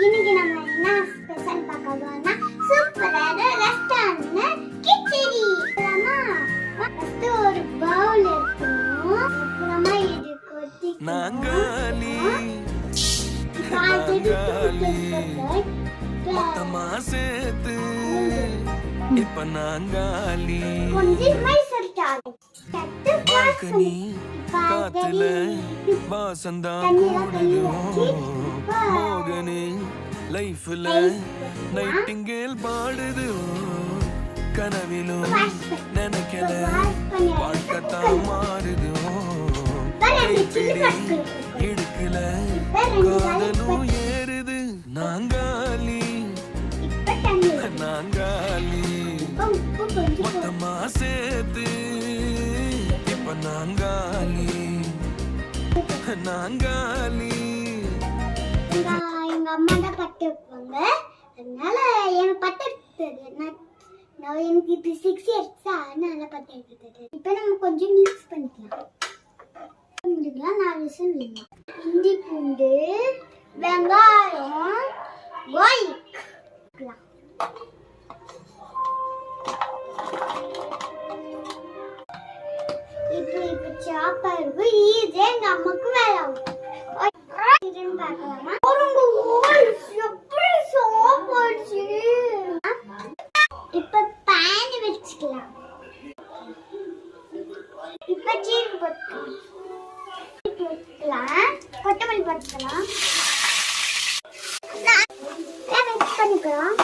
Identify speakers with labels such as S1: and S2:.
S1: இன்னைக்கு நம்ம என்ன ஸ்பெஷல் பார்க்க போறோம்னா சூப்பரான ரெஸ்டாரன்ட் கிச்சடி. ஃபர்ஸ்ட் ஒரு பவுல் எடுக்கணும். அப்புறமா இது கொட்டிக்கணும். நாங்காலி
S2: மொத்தமா சேர்த்து இப்ப நாங்காலி
S1: கொஞ்சம் மைசூர் சாலை
S2: பால்கனி காத்துல வாசந்தா கூடுது மோகனி லைஃப்ல நைட்டிங்கேல் பாடுது கனவிலும் நினைக்கல வாழ்க்கத்தான் மாறுது இடுக்கல காதலும் ஏறுது நாங்காலி நாங்காலி மொத்தமா சேர்த்து இப்ப நாங்காலி நாங்காலி.
S1: எங்க அம்மா தான் பட்டு வைப்பாங்க, அதனால எனக்கு பட்டு எடுத்தது. நான் எனக்கு இப்போ 6 இயர்ஸ் அதனால பட்டு எடுத்தது. இப்போ நம்ம கொஞ்சம் மிக்ஸ் பண்ணிக்கலாம். முடிக்கலாம் 4 விசில் வேணும். இஞ்சி பூண்டு வெங்காயம் garlic இப்போ சாப்பாடு ஈஸியா எங்க அம்மாக்கு வேலை ஆகும். இப்ப பேன் வச்சுக்கலாம். இப்ப சீனி போட்டுக்கலாம், கொத்தமல்லி போட்டுக்கலாம், மிக்ஸ் பண்ணிக்கலாம்.